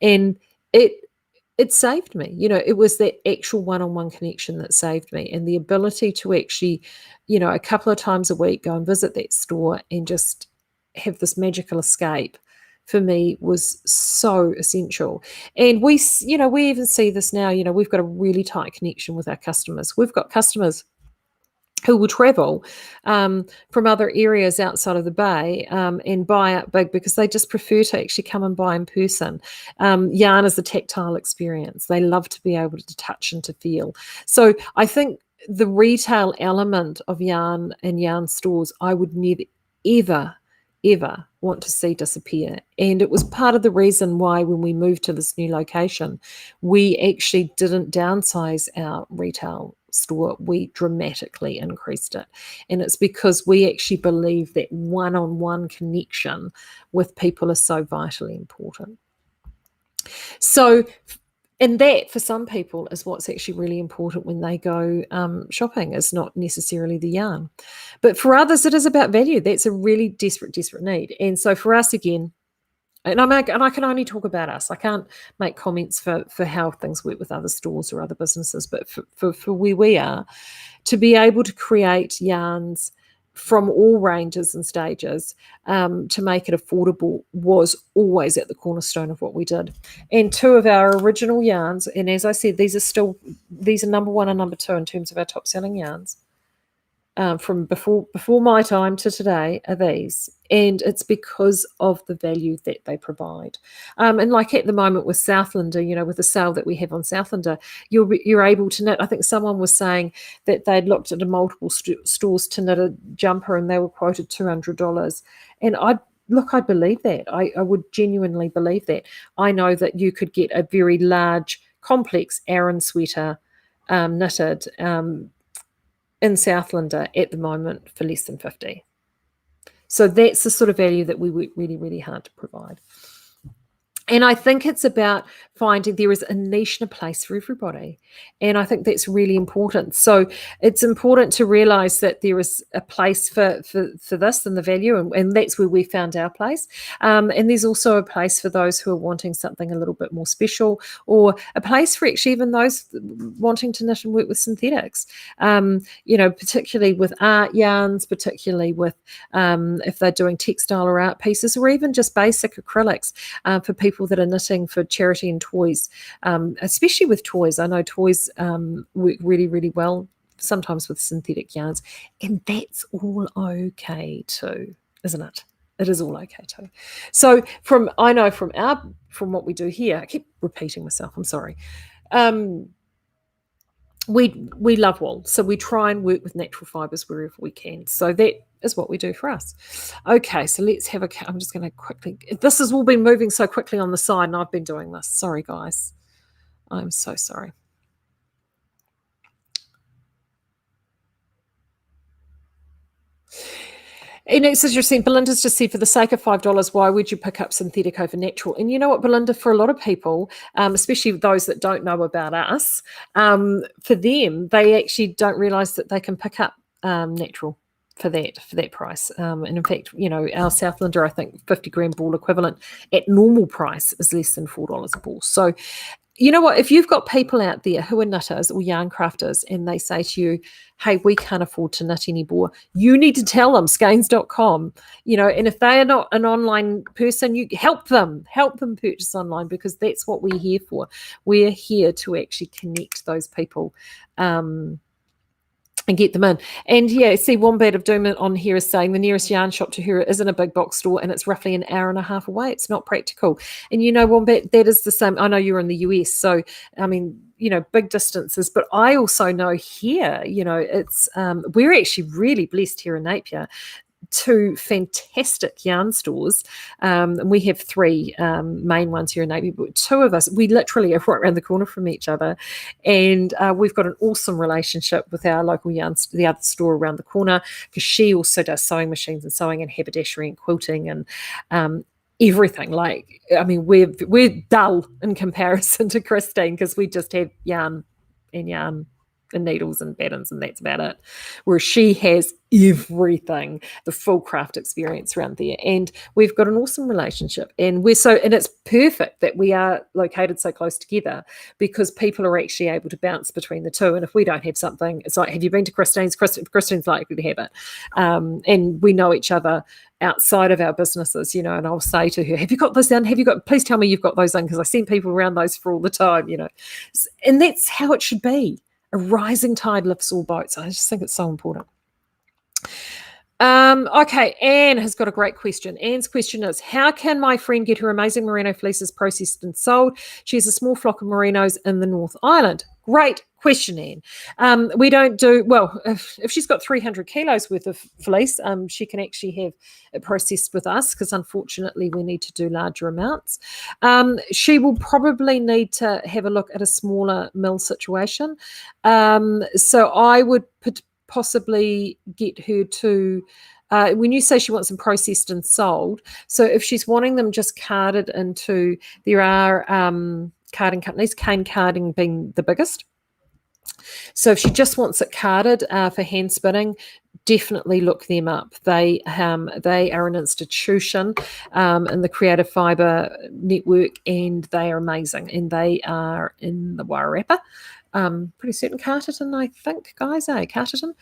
And it saved me. It was that actual one-on-one connection that saved me, and the ability to actually, a couple of times a week go and visit that store and just have this magical escape, for me was so essential. And we even see this now. We've got a really tight connection with our customers. We've got customers who will travel from other areas outside of the bay and buy out big because they just prefer to actually come and buy in person. Yarn is a tactile experience. They love to be able to touch and to feel. So I think the retail element of yarn and yarn stores, I would never, ever want to see disappear. And it was part of the reason why, when we moved to this new location, we actually didn't downsize our retail store. We dramatically increased it. And it's because we actually believe that one-on-one connection with people is so vitally important. So, and that, for some people, is what's actually really important when they go shopping, is not necessarily the yarn. But for others, it is about value. That's a really desperate need. And so for us, again, and I can only talk about us. I can't make comments for how things work with other stores or other businesses, but for where we are, to be able to create yarns from all ranges and stages to make it affordable was always at the cornerstone of what we did. And two of our original yarns, and as I said, these are number one and number two in terms of our top selling yarns, from before my time to today, are these. And it's because of the value that they provide. And like at the moment with Southlander, with the sale that we have on Southlander, you're able to knit. I think someone was saying that they'd looked at multiple stores to knit a jumper and they were quoted $200. And I believe that. I would genuinely believe that. I know that you could get a very large, complex Aran sweater knitted in Southlander at the moment for less than 50. So that's the sort of value that we work really, really hard to provide. And I think it's about finding there is a niche and a place for everybody. And I think that's really important. So it's important to realize that there is a place for this and the value, and that's where we found our place. And there's also a place for those who are wanting something a little bit more special, or a place for actually even those wanting to knit and work with synthetics, particularly with art yarns, particularly with if they're doing textile or art pieces, or even just basic acrylics for people that are knitting for charity and toys, especially with toys. I know toys work really, really well, sometimes with synthetic yarns, and that's all okay too, isn't it? It is all okay too. So I know from what we do here, I keep repeating myself, I'm sorry. We love wool, so we try and work with natural fibres wherever we can. So that is what we do for us. Okay, so let's have I'm just going to quickly. This has all been moving so quickly on the side, and I've been doing this. Sorry, guys. I'm so sorry. And it's interesting, Belinda's just said, for the sake of $5, why would you pick up synthetic over natural? And you know what, Belinda, for a lot of people, especially those that don't know about us, for them, they actually don't realise that they can pick up natural for that price. And in fact, our Southlander, I think 50 gram ball equivalent at normal price is less than $4 a ball. So you know what, if you've got people out there who are knitters or yarn crafters and they say to you, hey, we can't afford to knit anymore, you need to tell them Skeinz.com, and if they are not an online person, you help them purchase online, because that's what we're here for. We're here to actually connect those people and get them in. And yeah, see, Wombat of Doom on here is saying the nearest yarn shop to her isn't a big box store, and it's roughly an hour and a half away. It's not practical. And Wombat, that is the same. I know you're in the US, so I mean, big distances. But I also know here, it's we're actually really blessed here in Napier. 2 fantastic yarn stores, and we have 3 main ones here in Napier, but 2 of us, we literally are right around the corner from each other, and we've got an awesome relationship with our local the other store around the corner, because she also does sewing machines and sewing and haberdashery and quilting and everything. Like, I mean, we're dull in comparison to Christine, because we just have yarn and needles and battens, and that's about it. Whereas she has everything, the full craft experience around there. And we've got an awesome relationship. And it's perfect that we are located so close together, because people are actually able to bounce between the two. And if we don't have something, it's like, have you been to Christine's? Christine's likely to have it. And we know each other outside of our businesses, and I'll say to her, have you got this down? Please tell me you've got those in, because I send people around those for all the time, And that's how it should be. A rising tide lifts all boats. I just think it's so important. Okay, Anne has got a great question. Anne's question is, how can my friend get her amazing merino fleeces processed and sold? She has a small flock of merinos in the North Island. Great question, Anne. We don't do, well, if she's got 300 kilos worth of fleece, she can actually have it processed with us, because unfortunately we need to do larger amounts. She will probably need to have a look at a smaller mill situation. So I would possibly get her to, when you say she wants them processed and sold, so if she's wanting them just carded into, there are carding companies, Cane Carding being the biggest. So if she just wants it carded for hand spinning, definitely look them up. They are an institution in the Creative Fibre Network, and they are amazing. And they are in the Wairarapa. Pretty certain Carterton, I think, guys, Carterton.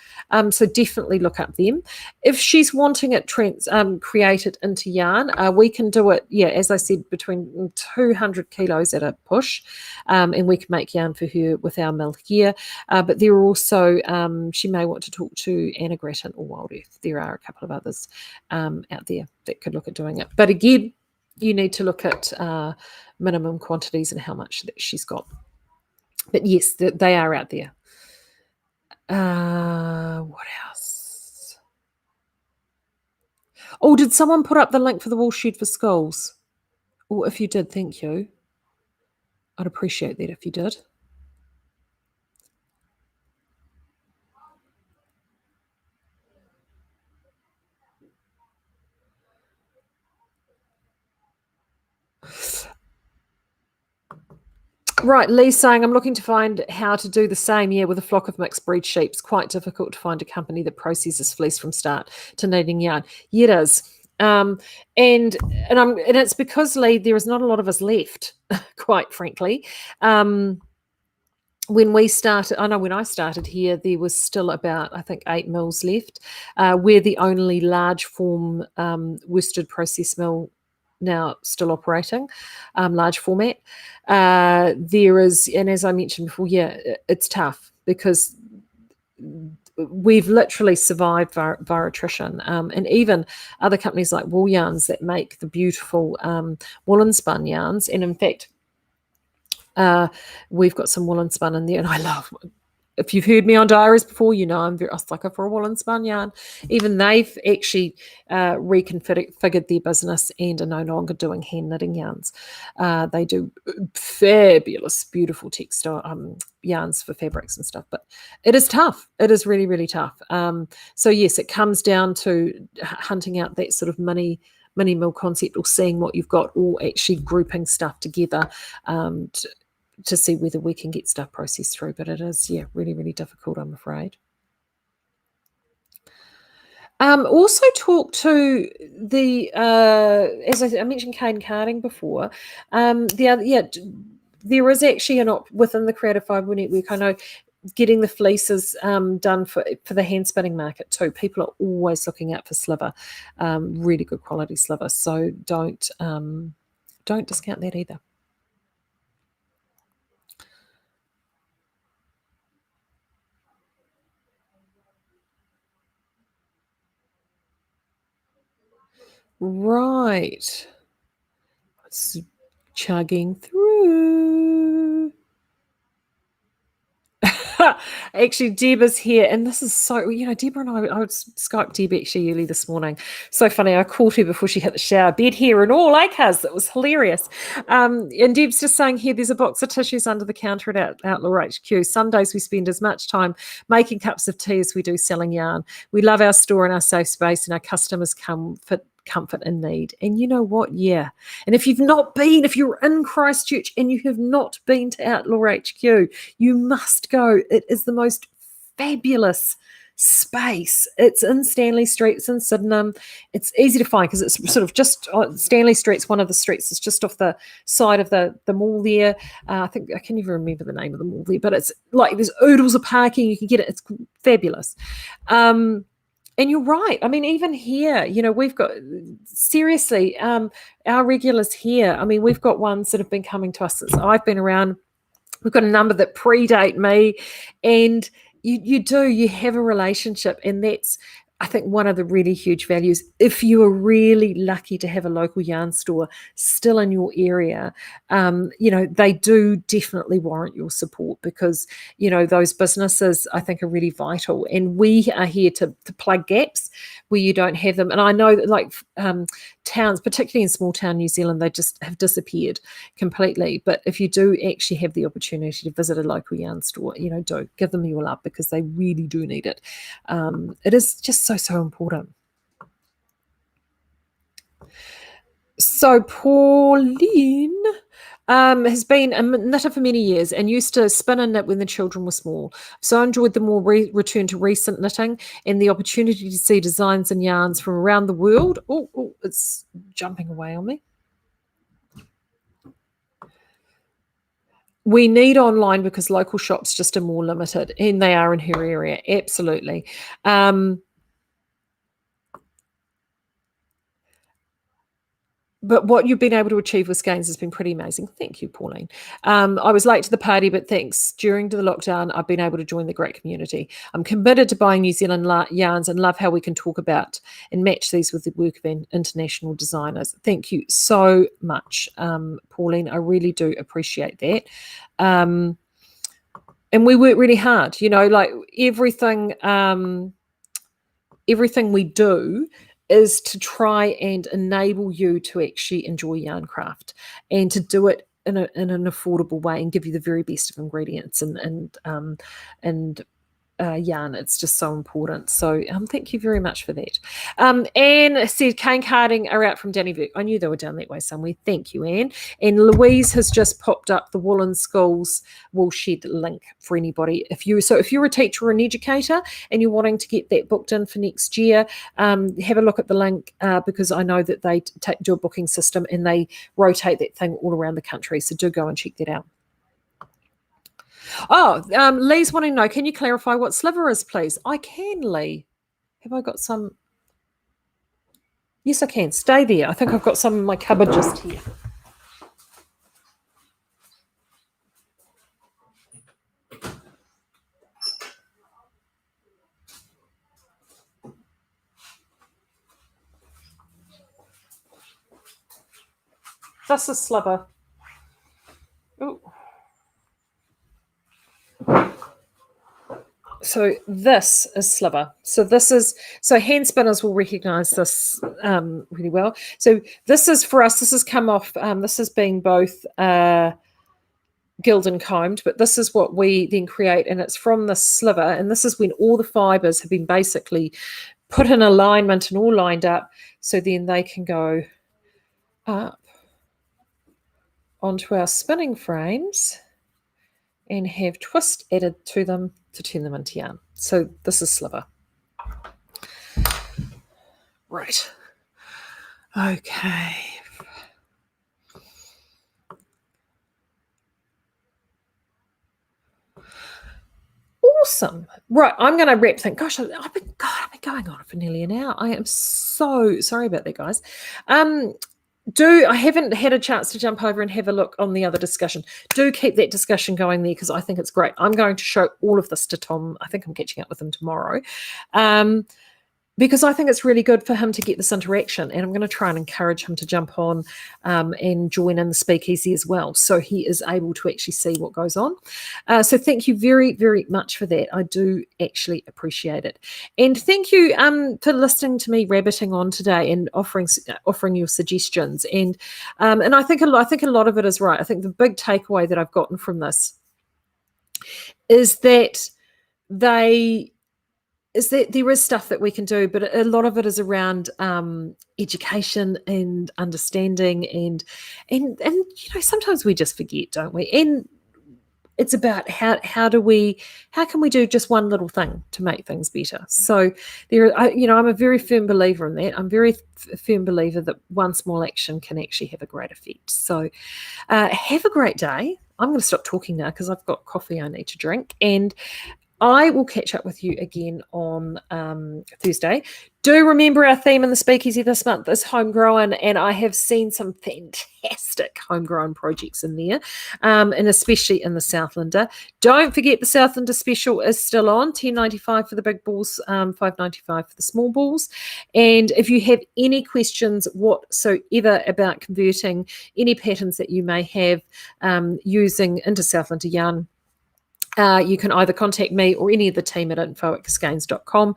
So definitely look up them. If she's wanting it created into yarn, we can do it, as I said, between 200 kilos at a push, and we can make yarn for her with our mill here. But there are also, she may want to talk to Anna Grattan or Wild Earth. There are a couple of others out there that could look at doing it. But again, you need to look at minimum quantities and how much that she's got. But yes, they are out there. What else? Oh, did someone put up the link for the wool shed for schools? Or if you did, thank you. I'd appreciate that if you did. Right, Lee's saying, I'm looking to find how to do the same, with a flock of mixed breed sheep. It's quite difficult to find a company that processes fleece from start to knitting yarn. Yeah, it is. And it's because, Lee, there is not a lot of us left, quite frankly. When we started, when I started here, there was still about, I think, 8 mills left. We're the only large form worsted process mill now still operating, large format. There is, and as I mentioned before, it's tough, because we've literally survived via attrition. And even other companies like Wool Yarns that make the beautiful woolen spun yarns. And in fact, we've got some woolen spun in there, and I love. If you've heard me on diaries before, you know I'm a sucker for a woolen spun yarn. Even they've actually reconfigured their business and are no longer doing hand knitting yarns. They do fabulous, beautiful textile yarns for fabrics and stuff. But it is tough. It is really, really tough. So yes, it comes down to hunting out that sort of mini mill concept, or seeing what you've got, or actually grouping stuff together to see whether we can get stuff processed through. But it is, really, really difficult, I'm afraid. Also talk to the, as I mentioned, cane carding before. The other, there is actually within the Creative Fibre Network, I know, getting the fleeces done for the hand spinning market too. People are always looking out for sliver, really good quality sliver. So don't discount that either. Right. It's chugging through. Actually, Deb is here, and this is so, Deborah and I Skyped Deb actually early this morning. So funny, I called her before she hit the shower, bed hair and all, cuz it was hilarious. And Deb's just saying here, there's a box of tissues under the counter at Outlaw HQ. Some days we spend as much time making cups of tea as we do selling yarn. We love our store and our safe space, and our customers comfort and need. And you know what? Yeah. And if you're in Christchurch and you have not been to Outlaw HQ, you must go. It is the most fabulous space. It's in Stanley Street. It's in Sydenham. It's easy to find because it's sort of just Stanley Street's one of the streets. It's just off the side of the mall there. I think I can't even remember the name of the mall there, but it's like there's oodles of parking. You can get it. It's fabulous. And you're right. I mean, even here, we've got, seriously, our regulars here. I mean, we've got ones that have been coming to us since I've been around. We've got a number that predate me, and you have a relationship, and that's, I think, one of the really huge values. If you are really lucky to have a local yarn store still in your area, they do definitely warrant your support, because, those businesses, I think, are really vital. And we are here to plug gaps where you don't have them. And I know that towns, particularly in small town New Zealand, they just have disappeared completely. But if you do actually have the opportunity to visit a local yarn store, do give them your love, because they really do need it. It is just so important. So Pauline has been a knitter for many years and used to spin and knit when the children were small. So I enjoyed the more return to recent knitting and the opportunity to see designs and yarns from around the world. Oh, it's jumping away on me. We need online because local shops just are more limited, and they are in her area. Absolutely. But what you've been able to achieve with Skeinz has been pretty amazing. Thank you, Pauline. I was late to the party, but thanks. During the lockdown, I've been able to join the great community. I'm committed to buying New Zealand yarns and love how we can talk about and match these with the work of international designers. Thank you so much, Pauline. I really do appreciate that. And we work really hard, like everything we do is to try and enable you to actually enjoy yarn craft, and to do it in an affordable way, and give you the very best of ingredients and yarn. It's just so important. So thank you very much for that. Anne said cane carding are out from Dannyburg. I knew they were down that way somewhere. Thank you, Anne. And Louise has just popped up the Woolen Schools Woolshed link for anybody. If you're a teacher or an educator and you're wanting to get that booked in for next year, have a look at the link, because I know that they do a booking system and they rotate that thing all around the country. So do go and check that out. Oh, Lee's wanting to know, can you clarify what sliver is, please? I can, Lee. Have I got some? Yes, I can. Stay there. I think I've got some in my cupboard just here. This is sliver. Ooh. So this is sliver. So hand spinners will recognise this really well. So this is for us. This has come off. This has been both gilled and combed, but this is what we then create, and it's from the sliver. And this is when all the fibres have been basically put in alignment and all lined up, so then they can go up onto our spinning frames and have twist added to them to turn them into yarn. So this is sliver. Right. Okay. Awesome. Right, I'm going to wrap things. Gosh, I've been going on for nearly an hour. I am so sorry about that, guys. I haven't had a chance to jump over and have a look on the other discussion. Do keep that discussion going there because I think it's great. I'm going to show all of this to Tom. I think I'm catching up with him tomorrow. Because I think it's really good for him to get this interaction, and I'm going to try and encourage him to jump on and join in the speakeasy as well, so he is able to actually see what goes on. So thank you very, very much for that. I do actually appreciate it, and thank you for listening to me rabbiting on today and offering your suggestions. And I think a lot of it is right. I think the big takeaway that I've gotten from this is that there is stuff that we can do, but a lot of it is around education and understanding, and sometimes we just forget, don't we? And it's about how can we do just one little thing to make things better. So I'm a very firm believer in that. I'm very firm believer that one small action can actually have a great effect. So have a great day. I'm going to stop talking now because I've got coffee I need to drink, and I will catch up with you again on Thursday. Do remember our theme in the speakeasy this month is homegrown, and I have seen some fantastic homegrown projects in there, and especially in the Southlander. Don't forget the Southlander special is still on, $10.95 for the big balls, $5.95 for the small balls. And if you have any questions whatsoever about converting any patterns that you may have using into Southlander yarn, you can either contact me or any of the team at info@skeinz.com.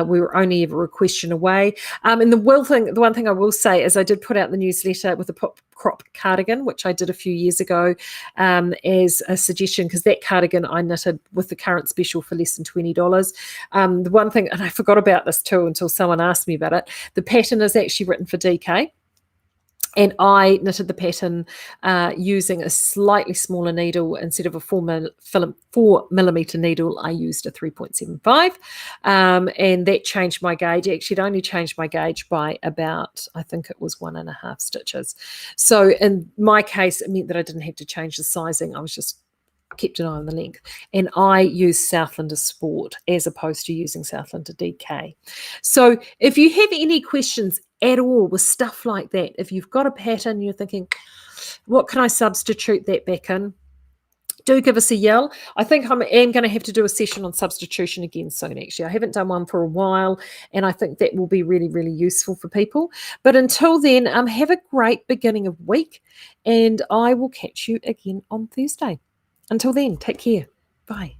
We were only ever a question away. And the one thing I will say is I did put out the newsletter with the pop crop cardigan, which I did a few years ago as a suggestion, because that cardigan I knitted with the current special for less than $20. The one thing, and I forgot about this too until someone asked me about it, the pattern is actually written for DK. And I knitted the pattern using a slightly smaller needle. Instead of a 4mm needle, I used a 3.75. And that changed my gauge. Actually, it only changed my gauge by about, I think it was 1.5 stitches. So in my case, it meant that I didn't have to change the sizing. I was just kept an eye on the length. And I use Southlander Sport as opposed to using Southlander DK. So if you have any questions at all with stuff like that, if you've got a pattern, you're thinking, what can I substitute that back in? Do give us a yell. I think I am going to have to do a session on substitution again soon, actually. I haven't done one for a while, and I think that will be really, really useful for people. But until then, have a great beginning of week, and I will catch you again on Thursday. Until then, take care. Bye.